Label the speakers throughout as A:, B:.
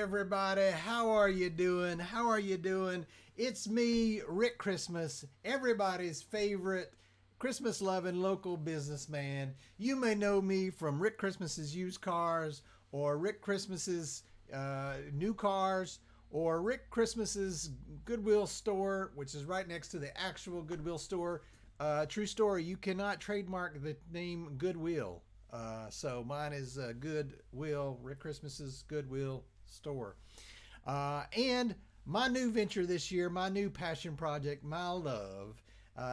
A: everybody. How are you doing? How are you doing? It's me, Rick Christmas, everybody's favorite Christmas loving local businessman. You may know me from Rick Christmas's Used Cars, or Rick Christmas's New Cars, or Rick Christmas's Goodwill store, which is right next to the actual Goodwill store. True story, you cannot trademark the name Goodwill. So mine is Goodwill, Rick Christmas's Goodwill store. And my new venture this year, my new passion project, my love,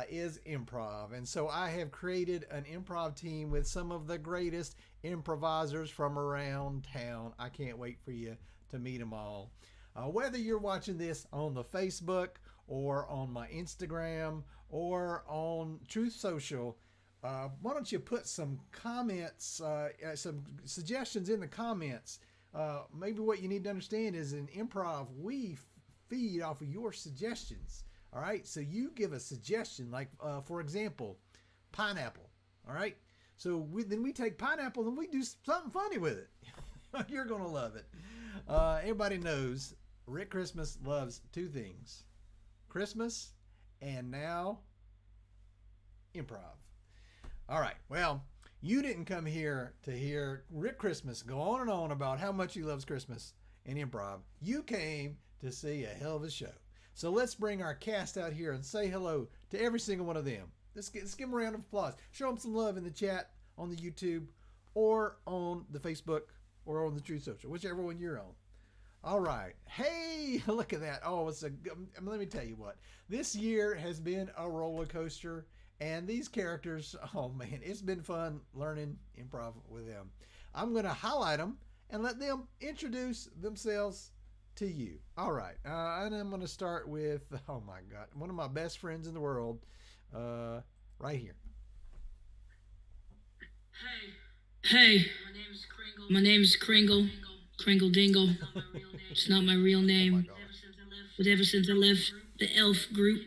A: is improv. And so I have created an improv team with some of the greatest improvisers from around town. I can't wait for you to meet them all. Whether you're watching this on the Facebook or on my Instagram or on Truth Social, why don't you put some comments, some suggestions in the comments. Maybe what you need to understand is in improv, we feed off of your suggestions. All right. So you give a suggestion, like, for example, pineapple. All right. So then we take pineapple and we do something funny with it. You're going to love it. Everybody knows Rick Christmas loves two things: Christmas and now improv. All right. Well, you didn't come here to hear Rick Christmas go on and on about how much he loves Christmas and improv. You came to see a hell of a show. So let's bring our cast out here and say hello to every single one of them. Let's give them a round of applause. Show them some love in the chat on the YouTube or on the Facebook or on the Truth Social, whichever one you're on. All right. Hey, look at that. Oh, let me tell you what. This year has been a roller coaster. And these characters, oh man, it's been fun learning improv with them. I'm going to highlight them and let them introduce themselves to you. All right. And I'm going to start with, oh my God, one of my best friends in the world, right here.
B: Hey, my name's Kringle. Kringle Dingle. It's not my real name. But ever since I left the elf group,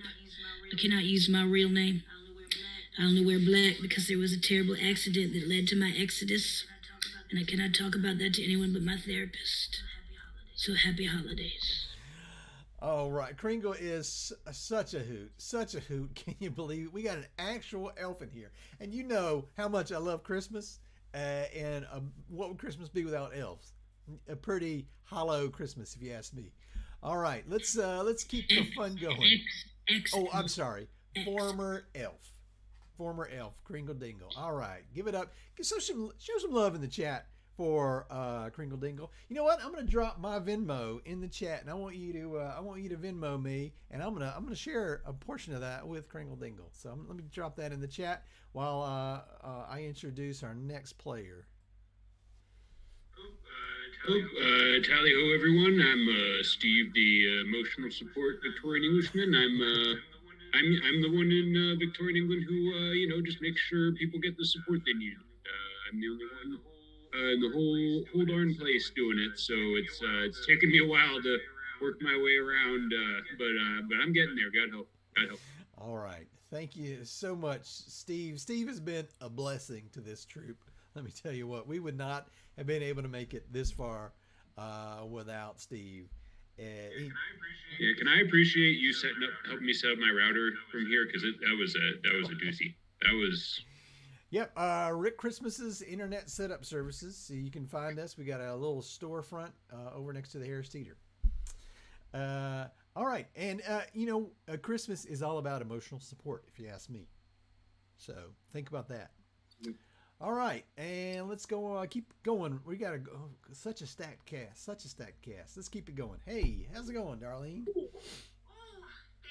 B: I cannot use my real name. I only wear black because there was a terrible accident that led to my exodus, and I cannot talk about that to anyone but my therapist. So happy holidays.
A: All right. Kringle is such a hoot. Such a hoot. Can you believe it? We got an actual elf in here. And you know how much I love Christmas. And what would Christmas be without elves? A pretty hollow Christmas, if you ask me. All right. Let's keep the fun going. Oh, I'm sorry. Former elf. Former elf, Kringle Dingle. All right, give it up. Show some love in the chat for Kringle Dingle. You know what? I'm gonna drop my Venmo in the chat, and I want you to Venmo me, and I'm gonna share a portion of that with Kringle Dingle. So let me drop that in the chat while I introduce our next player.
C: Tally ho, everyone. I'm Steve, the emotional support Victorian Englishman. I'm the one in Victorian England who, just makes sure people get the support they need. I'm the only one in the whole darn place doing it, so it's taken me a while to work my way around, but I'm getting there. God help. God help.
A: All right. Thank you so much, Steve. Steve has been a blessing to this troop. Let me tell you what, we would not have been able to make it this far without Steve.
C: Can I appreciate you helping me set up my router from here, because that was a doozy. That was.
A: Yep, Rick Christmas's Internet Setup Services. So you can find us. We got a little storefront over next to the Harris Theater. All right, and Christmas is all about emotional support, if you ask me. So think about that. All right, and let's go. Keep going. We gotta go. Such a stacked cast. Let's keep it going. Hey, how's it going, Darlene?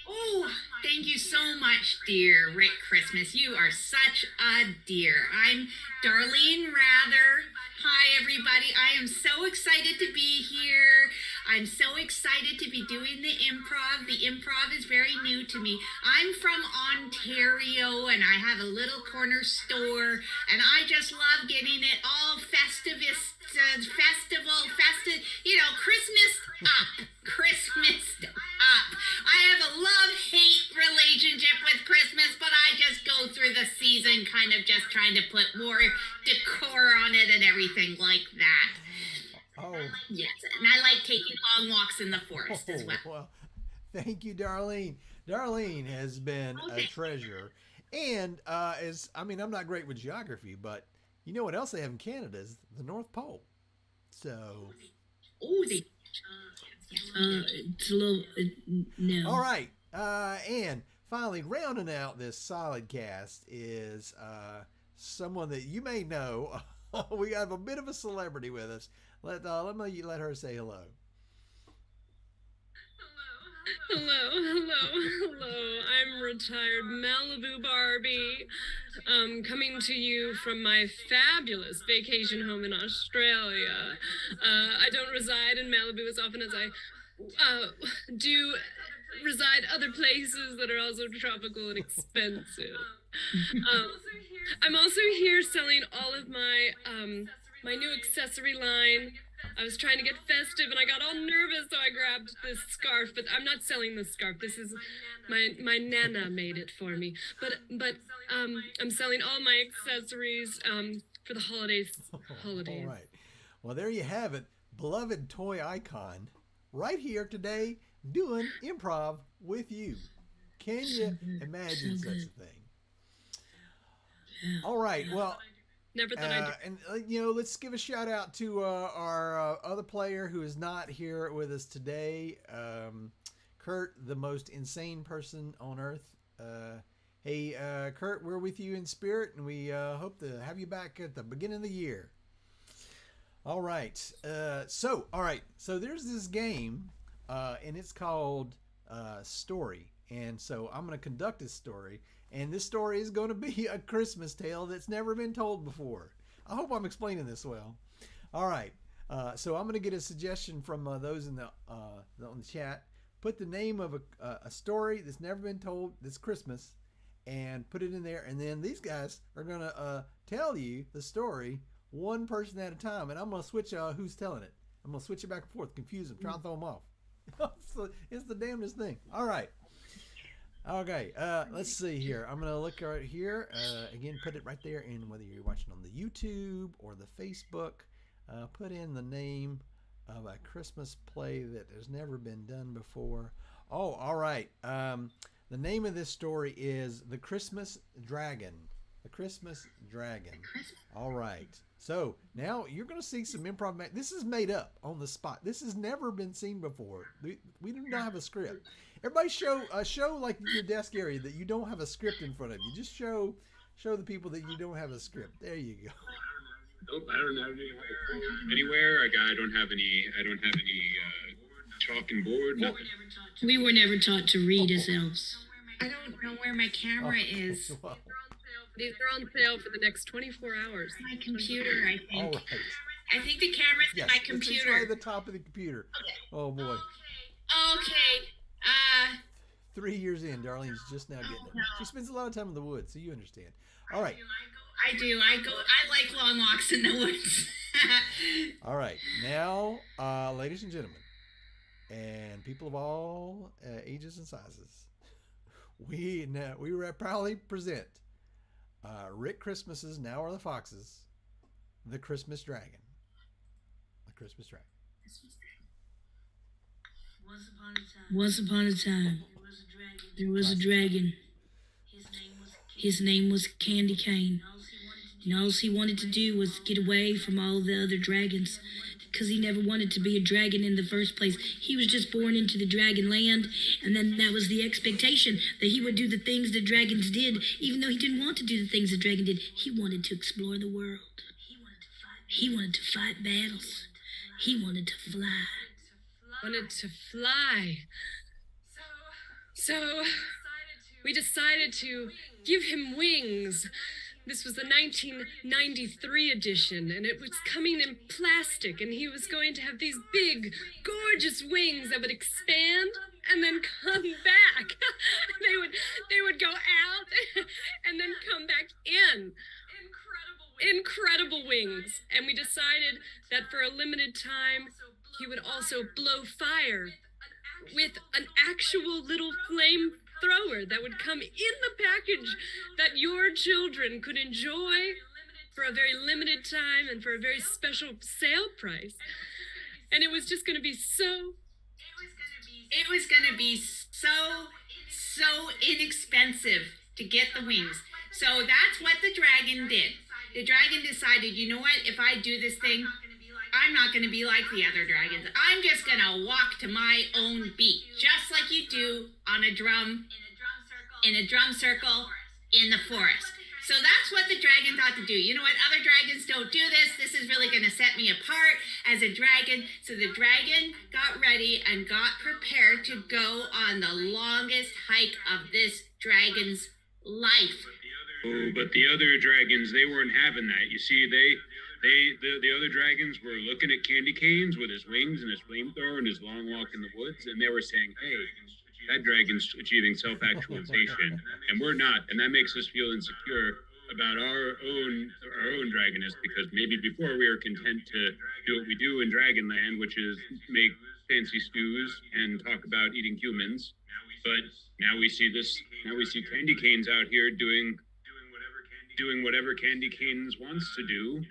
D: Oh, thank you so much, dear Rick Christmas. You are such a dear. I'm Darlene Rather. Hi, everybody. I am so excited to be here. I'm so excited to be doing the improv. The improv is very new to me. I'm from Ontario, and I have a little corner store, and I just love getting it all Christmas up. I have a love-hate relationship with Christmas, but I just go through the season kind of just trying to put more decor on it and everything like that.
A: Oh,
D: Yes, and I like taking long walks in the forest as well.
A: well, thank you, Darlene. Darlene has been a
D: Okay.
A: treasure. And I'm not great with geography, but you know what else they have in Canada is the North Pole. So,
D: Oh, they.
B: It's a little
A: all
B: no.
A: right. And finally, rounding out this solid cast is someone that you may know. We have a bit of a celebrity with us. Let me let her say hello.
E: Hello. I'm retired Malibu Barbie, coming to you from my fabulous vacation home in Australia. I don't reside in Malibu as often as I do reside other places that are also tropical and expensive. Um, I'm also here selling all of my new accessory line. I was trying to get festive and I got all nervous, so I grabbed this scarf. But I'm not selling this scarf. This is my nana made it for me. But I'm selling all my accessories for the holidays.
A: All right. Well, there you have it, beloved toy icon, right here today doing improv with you. Can you imagine such a thing?
B: Yeah.
A: All right. Well,
E: Never thought I'd.
A: and let's give a shout out to our other player who is not here with us today, Kurt, the most insane person on earth. Hey, Kurt, we're with you in spirit, and we hope to have you back at the beginning of the year. All right. So there's this game, and it's called Story. And so I'm going to conduct this story. And this story is going to be a Christmas tale that's never been told before. I hope I'm explaining this well. All right. So I'm going to get a suggestion from those in on the chat. Put the name of a story that's never been told this Christmas and put it in there. And then these guys are going to tell you the story one person at a time. And I'm going to switch who's telling it. I'm going to switch it back and forth, confuse them, try and throw them off. It's the damnedest thing. All right. Okay, let's see here. I'm going to look right here. Again, put it right there in whether you're watching on the YouTube or the Facebook. Put in the name of a Christmas play that has never been done before. Oh, all right. The name of this story is The Christmas Dragon. The Christmas Dragon. All right. So now you're going to see some improv. This is made up on the spot. This has never been seen before. We do not have a script. Everybody show like your desk area that you don't have a script in front of you. Just show the people that you don't have a script. There you go.
C: Nope, I don't have anywhere. I don't have any chalk and board. Nothing.
B: We were never taught to read as elves.
D: I don't know where my camera is.
A: Well,
E: These are on sale for the next 24 hours.
D: My computer, I think.
A: all right.
D: I think the camera's
A: Yes,
D: in my
A: it's
D: computer.
A: right at the top of the computer. Oh boy.
D: Okay.
A: 3 years in, Darlene's just now getting it.
D: no.
A: She spends a lot of time in the woods, so you understand. All right.
D: I do. I like long walks in the woods.
A: All right. Now, ladies and gentlemen, and people of all ages and sizes, we proudly present Rick Christmas's Now Are the Foxes, The Christmas Dragon. The Christmas Dragon.
B: Once upon a time, there was a dragon. His name was Candy Cane. And all he wanted to do was get away from all the other dragons, because he never wanted to be a dragon in the first place. He was just born into the dragon land, and then that was the expectation that he would do the things that dragons did, even though he didn't want to do the things that dragon did. He wanted to explore the world. He wanted to fight battles. He wanted to fly.
E: Wanted to fly. So we decided to give him wings. This was the 1993 edition, and it was coming in plastic, and he was going to have these big, gorgeous wings that would expand and then come back. they would go out and then come back in. Incredible wings. And we decided that for a limited time, he would also blow fire with an actual little flamethrower that would come in the package that your children could enjoy for a very limited time and for a very special sale price. and it was just going to be so.
D: It was going to be so inexpensive to get the wings. So that's what the dragon did. The dragon decided, you know what, if I do this thing, I'm not going to be like the other dragons. I'm just going to walk to my own beat, just like you do on a drum, in a drum circle in the forest. So that's what the dragon thought to do. You know what? Other dragons don't do this. This is really going to set me apart as a dragon. So the dragon got ready and got prepared to go on the longest hike of this dragon's life.
C: Oh, but the other dragons, they weren't having that. You see, the other dragons were looking at Candy Canes with his wings and his flamethrower and his long walk in the woods, and they were saying, hey, that dragon's achieving self-actualization, and we're not, and that makes us feel insecure about our own dragoness, because maybe before we were content to do what we do in Dragonland, which is make fancy stews and talk about eating humans, but now we see Candy Canes out here doing whatever Candy Canes wants to do,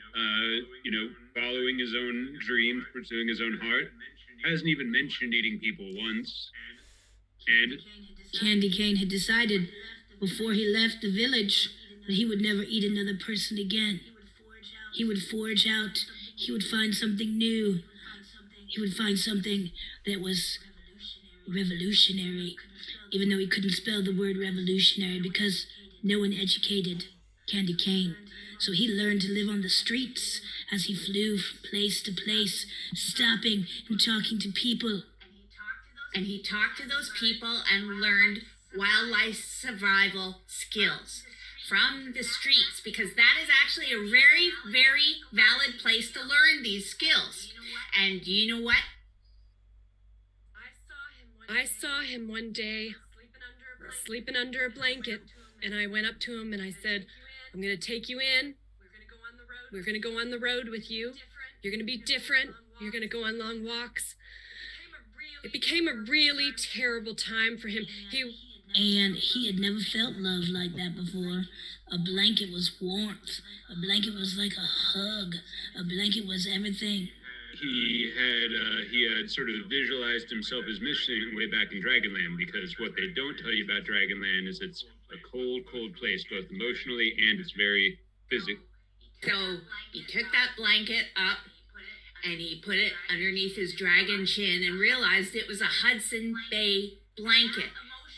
C: following his own dream, pursuing his own heart. Hasn't even mentioned eating people once. And
B: Candy Cane had decided before he left the village that he would never eat another person again. He would forge out, he would find something new. He would find something that was revolutionary, even though he couldn't spell the word revolutionary because no one educated Candy Cane. So he learned to live on the streets as he flew from place to place, stopping and talking to people.
D: And he talked to those people and learned wildlife survival skills from the streets, because that is actually a very, very valid place to learn these skills. And you know what?
E: I saw him one day sleeping under a blanket, and I went up to him and I said, I'm going to take you in. We're going to go on the road with you. You're going to be different. You're going to go on long walks. It became a really terrible time for him.
B: And he had never felt love like that before. A blanket was warmth. A blanket was like a hug. A blanket was everything.
C: He had sort of visualized himself as missing way back in Dragonland, because what they don't tell you about Dragonland is it's a cold, cold place, both emotionally and it's very physical.
D: So he took that blanket up and he put it underneath his dragon chin and realized it was a Hudson Bay blanket.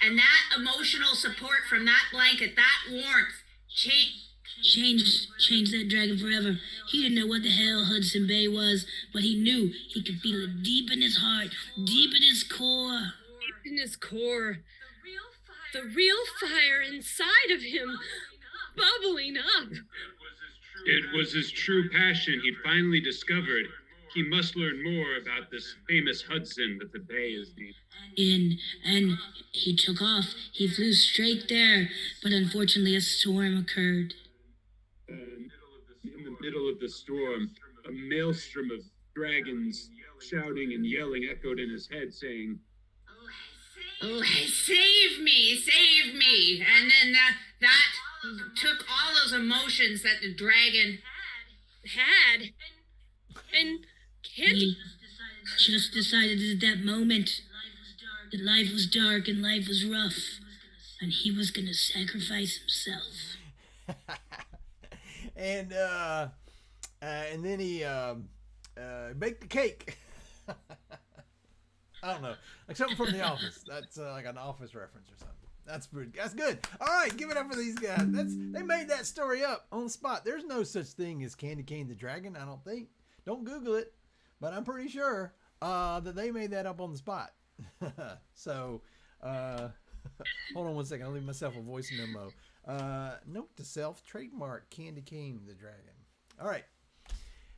D: And that emotional support from that blanket, that warmth,
B: changed that dragon forever. He didn't know what the hell Hudson Bay was, but he knew he could feel it deep in his heart, deep in his core.
E: Deep in his core. The real fire inside of him, bubbling up.
C: It was his true passion he'd finally discovered. He must learn more about this famous Hudson that the bay is named.
B: And he took off. He flew straight there, but unfortunately a storm occurred.
C: In the middle of the storm, a maelstrom of dragons shouting and yelling echoed in his head, saying,
D: "Oh, save me, save me." And then that took all those emotions that the dragon
E: had. And
B: He just decided at that moment that life was dark and life was rough, and he was going to sacrifice himself.
A: And then he baked the cake. I don't know, like something from The Office. That's like an Office reference or something. That's good. All right, give it up for these guys. They made that story up on the spot. There's no such thing as Candy Cane the Dragon, I don't think. Don't Google it, but I'm pretty sure that they made that up on the spot. So, hold on one second. I'll leave myself a voice memo. Note to self: trademark Candy Cane the Dragon. All right.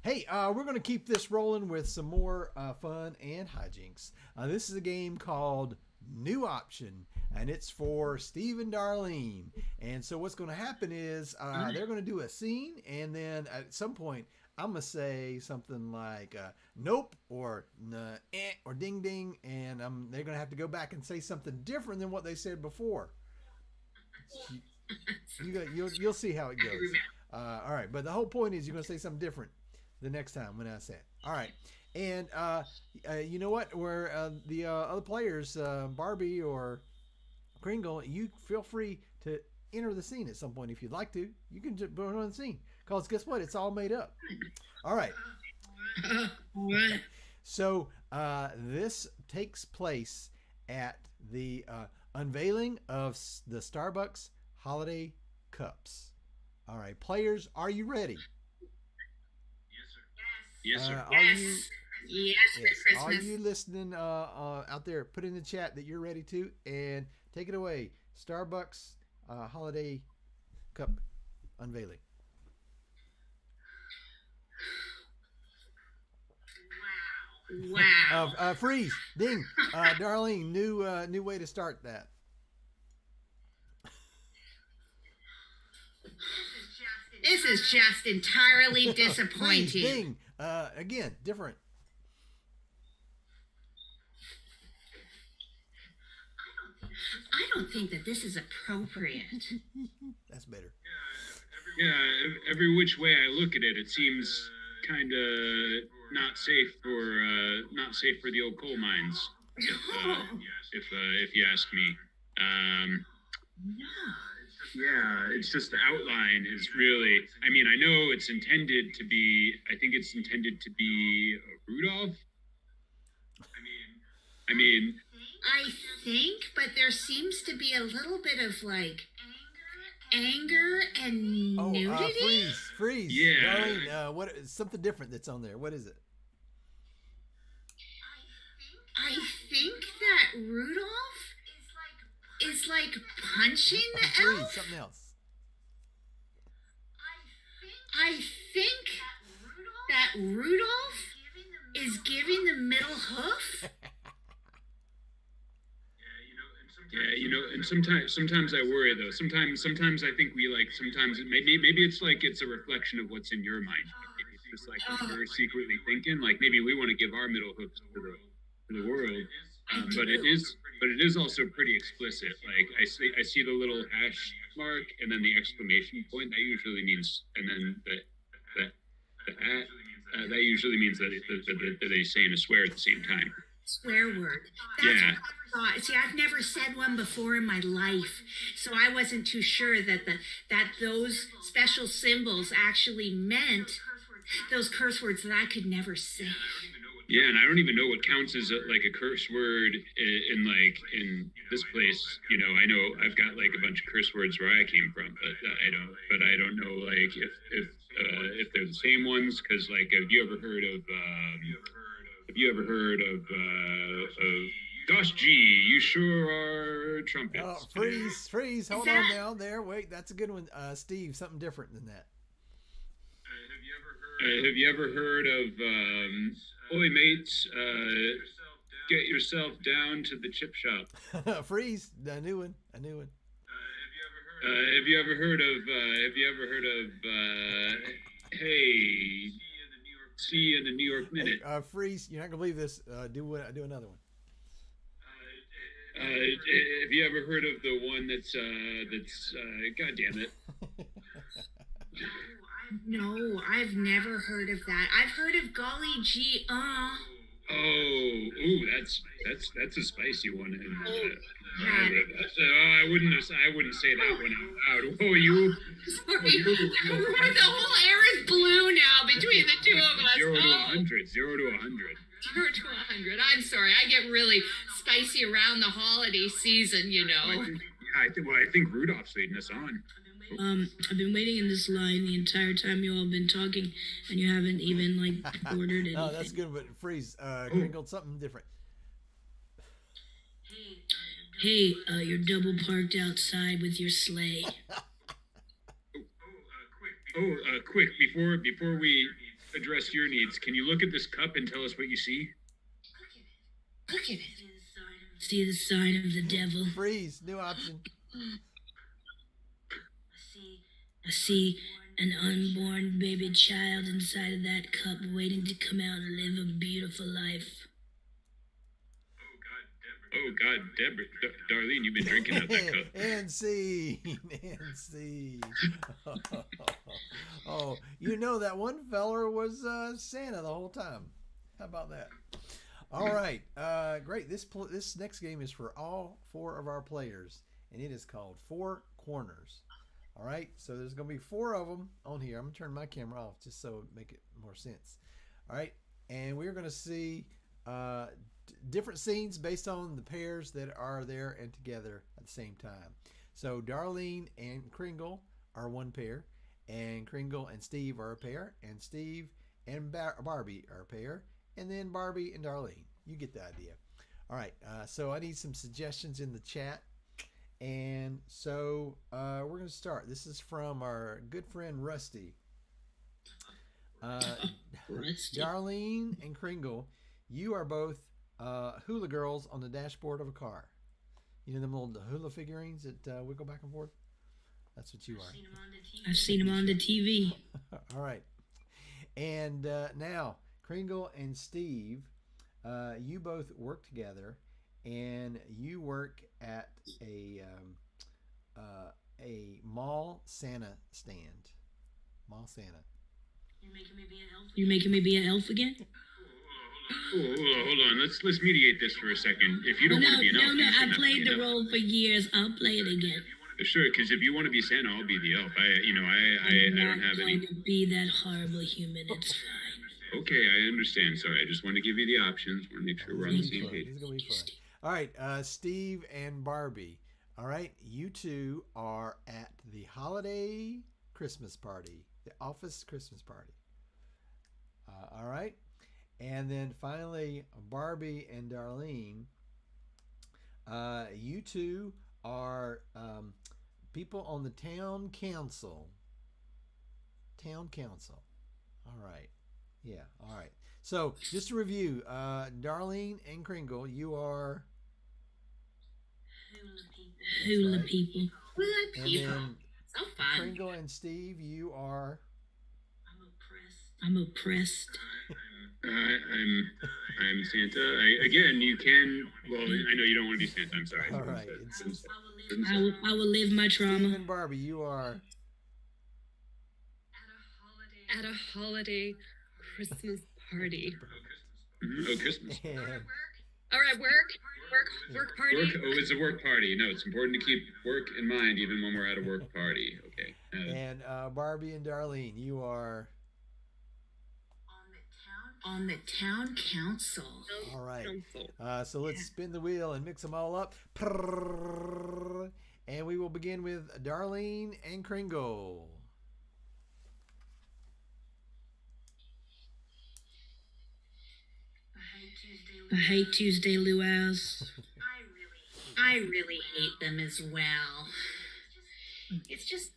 A: Hey, we're going to keep this rolling with some more fun and hijinks. This is a game called New Option, and it's for Steve and Darlene. And so what's going to happen is they're going to do a scene, and then at some point I'm going to say something like nope or nah, or ding ding, and they're going to have to go back and say something different than what they said before. You'll see how it goes. All right, but the whole point is you're going to say something different the next time when I say it. All right. And you know what? Where the other players, Barbie or Kringle, you feel free to enter the scene at some point if you'd like to. You can just put on the scene because guess what? It's all made up. All right.
B: What?
A: So this takes place at the unveiling of the Starbucks holiday cups. All right, players, are you ready?
C: Yes, sir.
A: Are you?
D: Yes, for
A: Yes. Are
D: Christmas.
A: you listening out there? Put in the chat that you're ready to, and take it away. Starbucks holiday cup unveiling.
D: Wow.
A: Freeze, ding, Darlene. New way to start that.
D: This is just entirely
A: Freeze,
D: disappointing.
A: ding. Again, different.
D: I don't think that this is appropriate.
A: That's better.
C: Yeah, every which way I look at it, it seems kind of not safe for the old coal mines. If you ask me. Yeah, it's just the outline is really. I mean, I know it's intended to be. I think it's intended to be Rudolph. I mean.
D: I think, but there seems to be a little bit of like anger and nudity.
A: Freeze.
C: Yeah.
A: Darlene, what? Something different that's on there. What is it?
D: I think that Rudolph is like punching the
A: Freeze.
D: elf.
A: Something else.
D: I think that Rudolph is giving the middle hoof.
C: Yeah, and sometimes I worry though. Sometimes I think sometimes maybe it's like it's a reflection of what's in your mind. Maybe it's just like what we're secretly thinking. Like maybe we want to give our middle hooks to the world. But it is also pretty explicit. Like I see the little hash mark and then the exclamation point. That usually means, and then that usually means that they're saying a swear at the same time.
D: Swear word. That's
C: Yeah.
D: what I thought. See, I've never said one before in my life, so I wasn't too sure that those special symbols actually meant those curse words that I could never say.
C: Yeah, and I don't even know what counts as like a curse word in this place. You know, I know I've got like a bunch of curse words where I came from, but I don't know like if they're the same ones. Because like, have you ever heard of gosh gee, you sure are trumpets.
A: Oh, freeze. Hold on now. There, wait. That's a good one. Steve, something different than that.
C: Have you ever heard of oi mates, get yourself down to the chip shop?
A: Freeze. A new one.
C: Have you ever heard of hey, see you in the New York Minute?
A: Hey, freeze. You're not gonna believe this. Do another one.
C: Have you ever heard of the one that's God damn it?
D: No, I've never heard of that. I've heard of golly gee,
C: That's a spicy one. And,
D: Right.
C: I wouldn't say that one out loud. Oh, you.
D: Sorry. The whole air is blue now between the two of us.
C: 0 to 100. 0 to 100.
D: 0 to 100. I'm sorry. I get really spicy around the holiday season, you know.
C: I think Rudolph's leading us on.
B: I've been waiting in this line the entire time you all have been talking, and you haven't even ordered anything.
A: Oh, that's good, but freeze. Kringled something different.
B: Hey, you're double parked outside with your sleigh.
C: Quick! Before we address your needs, can you look at this cup and tell us what you see?
D: Look at it.
B: See the sign of the devil?
A: Freeze. New option.
B: I see an unborn baby child inside of that cup waiting to come out and live a beautiful life.
C: Oh God, Deborah, Darlene, you've been drinking out that cup.
A: And scene. And scene. Oh, you know that one feller was Santa the whole time. How about that? All right, great. This next game is for all 4 of our players, and it is called Four Corners. All right, so there's going to be 4 of them on here. I'm going to turn my camera off just so it make it more sense. All right, and we're going to see different scenes based on the pairs that are there and together at the same time. So Darlene and Kringle are one pair, and Kringle and Steve are a pair, and Steve and Barbie are a pair, and then Barbie and Darlene. You get the idea. All right, so I need some suggestions in the chat. And so we're going to start. This is from our good friend Rusty.
B: Rusty.
A: Darlene and Kringle, you are both hula girls on the dashboard of a car. You know them little hula figurines that wiggle back and forth? That's what you are.
B: I've seen them on the TV.
A: All right. And now, Kringle and Steve, you both work together, and you work at a mall Santa stand. Mall Santa.
B: You're making me be an elf again?
C: Hold on. Let's mediate this for a second. If you don't want to be an elf,
B: no.
C: you shouldn't
B: I played the
C: have to be an elf.
B: role for years. I'll play it again.
C: Sure, because if you want to be Santa, I'll be the elf. I don't have any.
B: I'm not going to be that horrible human. It's fine.
C: Okay, I understand. Sorry, I just want to give you the options. Want to make sure we're on the same page.
A: This is gonna be fun. All right, Steve and Barbie. All right, you two are at the holiday Christmas party, the office Christmas party. All right, and then finally, Barbie and Darlene. You two are people on the town council. Town council. All right. Yeah, all right. So, just to review, Darlene and Kringle, you are...
B: Hula people.
D: Hula
A: And
D: people.
A: then
D: So fun.
A: Kringle and Steve, you are...
B: I'm oppressed.
C: I'm Santa. Again, you can. Well, I know you don't want to be Santa. I'm sorry.
A: All right.
B: I will live my
A: Steve
B: trauma.
A: and Barbie, you are...
E: At a holiday Christmas party.
C: Oh, Christmas.
A: And,
E: All right, work party.
C: Work. Oh, it's a work party. No, it's important to keep work in mind even when we're at a work party. Okay.
A: and Barbie and Darlene, you are...
D: On the town council.
A: All right.
E: Council.
A: So let's spin the wheel and mix them all up. Prrrr. And we will begin with Darlene and Kringle.
B: I hate Tuesday luau's.
D: I really hate them as well. It's just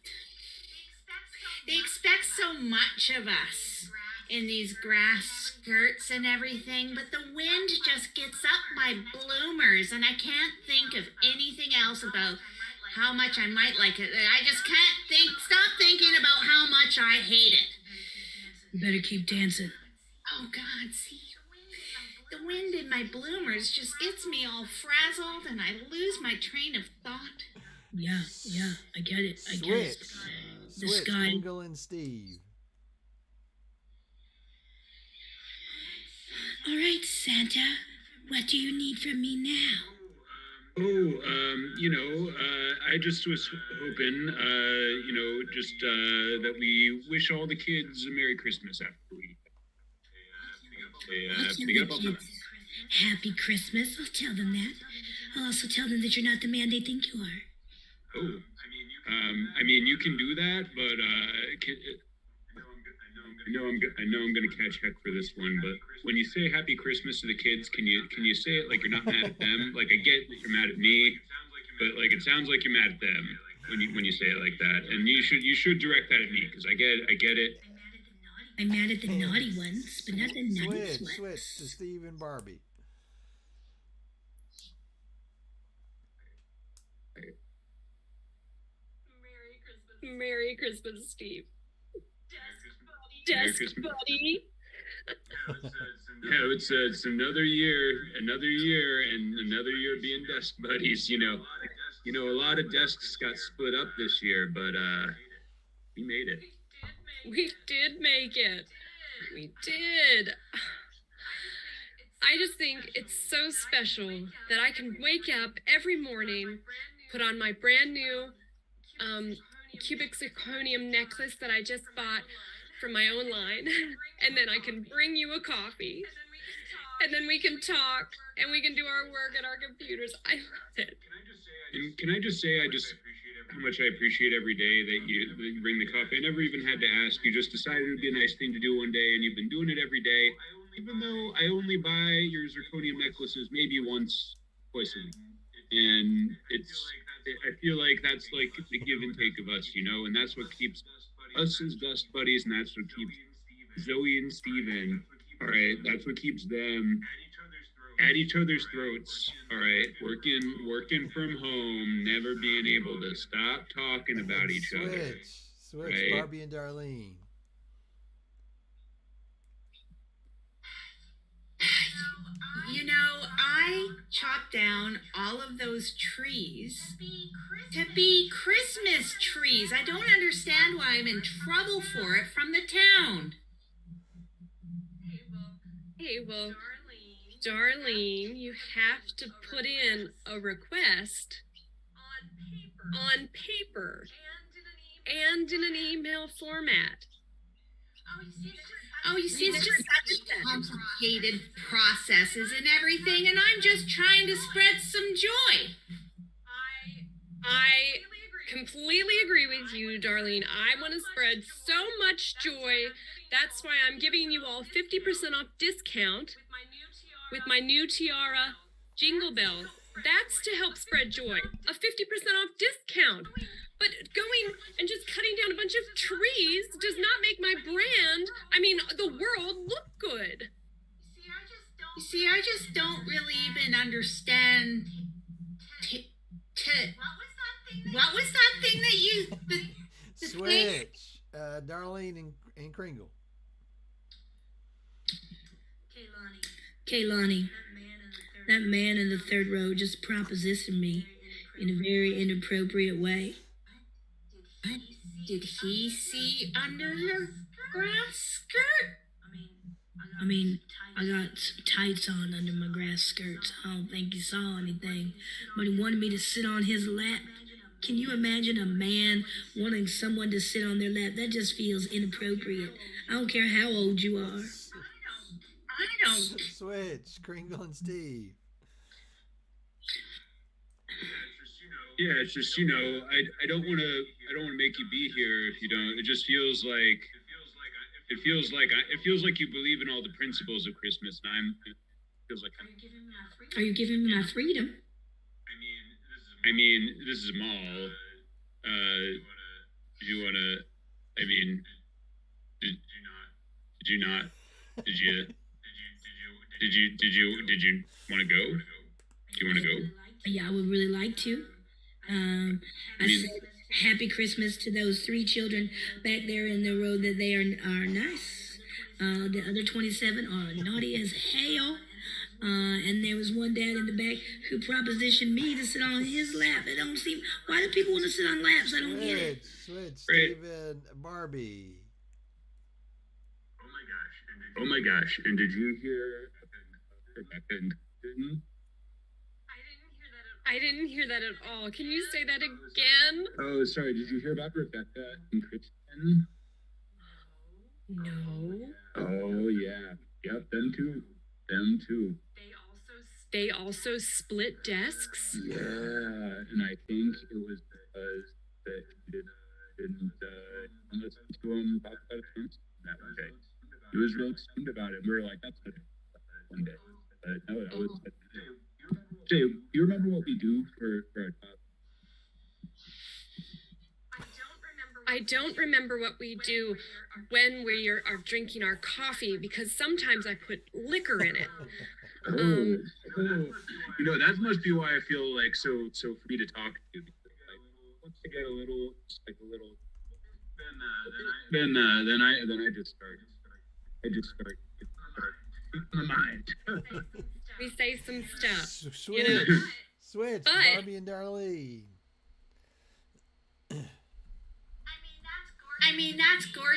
D: they expect so much of us in these grass skirts and everything, but the wind just gets up my bloomers, and I can't think of anything else about how much I might like it. I just can't stop thinking about how much I hate it.
B: You better keep dancing.
D: Oh God, see, the wind in my bloomers just gets me all frazzled, and I lose my train of thought.
B: Yeah, I get it. I get it. The
A: Switch,
B: sky.
A: Kringle and Steve.
B: All right, Santa. What do you need from me now?
C: I just was hoping, that we wish all the kids a Merry Christmas after we
B: I'll tell
C: pick
B: the
C: up all
B: kids Happy Christmas. I'll tell them that. I'll also tell them that you're not the man they think you are.
C: Oh, you can do that, but I know I'm gonna catch heck for this one. But when you say Happy Christmas to the kids, can you say it like you're not mad at them? Like I get that you're mad at me, but like it sounds like you're mad at them when you say it like that. And you should direct that at me because I get it.
B: I'm mad at the naughty ones, but not the nice ones.
A: Switch to Steve and Barbie.
E: Merry Christmas, Steve.
C: Merry
E: Desk
C: Christmas.
E: buddy.
C: Yeah, it's another year, and another year being desk buddies. A lot of desks got split up this year, but we made it.
E: We did make it. We did. I just think it's so special that I can wake up every morning, put on my brand new cubic zirconium necklace that I just bought from my own line, and then I can bring you a coffee, and then we can talk, and we can do our work at our computers. I love it.
C: And can I just say, how much I appreciate every day that you bring the coffee. I never even had to ask. You just decided it would be a nice thing to do one day, and you've been doing it every day. Even though I only buy your zirconium necklaces maybe once, twice a week, and I feel like that's like the give and take of us, and that's what keeps us as best buddies, and that's what keeps Zoe and Steven, all right, that's what keeps them at each other's throats, all right, working from home, never being able to stop talking about each other.
A: Switch,
C: right?
A: Barbie and Darlene.
D: I chopped down all of those trees to be Christmas trees. I don't understand why I'm in trouble for it from the town.
E: Hey, well, Darlene, you have to put in a request on paper and in an email format.
D: Oh, you see, it's just such complicated processes and everything, and I'm just trying to spread some joy.
E: I completely agree with you, Darlene. I want to spread so much joy. That's why I'm giving you all 50% off discount with my new tiara jingle bells. That's to help spread joy. A 50% off discount. But going and just cutting down a bunch of trees does not make my brand, the world, look good.
D: You see, I just don't really even understand. What was that thing that you? The
A: Switch, Darlene and Kringle.
B: Kaylani, that man in the third row just propositioned me in a very inappropriate way.
D: Did he see under your grass skirt?
B: I got some tights on under my grass skirts. I don't think he saw anything, but he wanted me to sit on his lap. Can you imagine a man wanting someone to sit on their lap? That just feels inappropriate. I don't care how old you are.
D: I don't.
A: Switch, Kringle and Steve.
C: Yeah, it's just I don't want to make you be here if you don't. It just feels like you believe in all the principles of Christmas, and it feels like
B: Are you giving me my freedom?
C: This is a mall. Did you wanna? Did you not? Did you want to go? Do you want to go?
B: Yeah, I would really like to. I said Happy Christmas to those 3 children back there in the road that they are nice. The other 27 are naughty as hell. And there was one dad in the back who propositioned me to sit on his lap. It don't seem. Why do people want to sit on laps? I don't get it.
A: Switch, Steven, Barbie.
C: Oh my gosh! And did you hear Rebecca and Kristen?
E: I didn't hear that at all. Can you say that again?
C: Oh, sorry. Did you hear about Rebecca and Kristen?
E: No.
C: Oh yeah. Yep. Them too.
E: They also split desks?
C: Yeah, and I think it was because that he didn't listen to him talk about it that one day. He was real excited about it. We were like, that's good one day. But no, that was Jay, do you remember what we do for our top?
E: I don't remember what we do when we are drinking our coffee because sometimes I put liquor in it.
C: That must be why I feel like so free to talk to you. Once I get a little, then I just start. the mind.
E: We say some stuff.
A: Switch.
E: You know?
A: Switch.
E: But-
A: Barbie and Darlene.
D: I mean, that's gorgeous.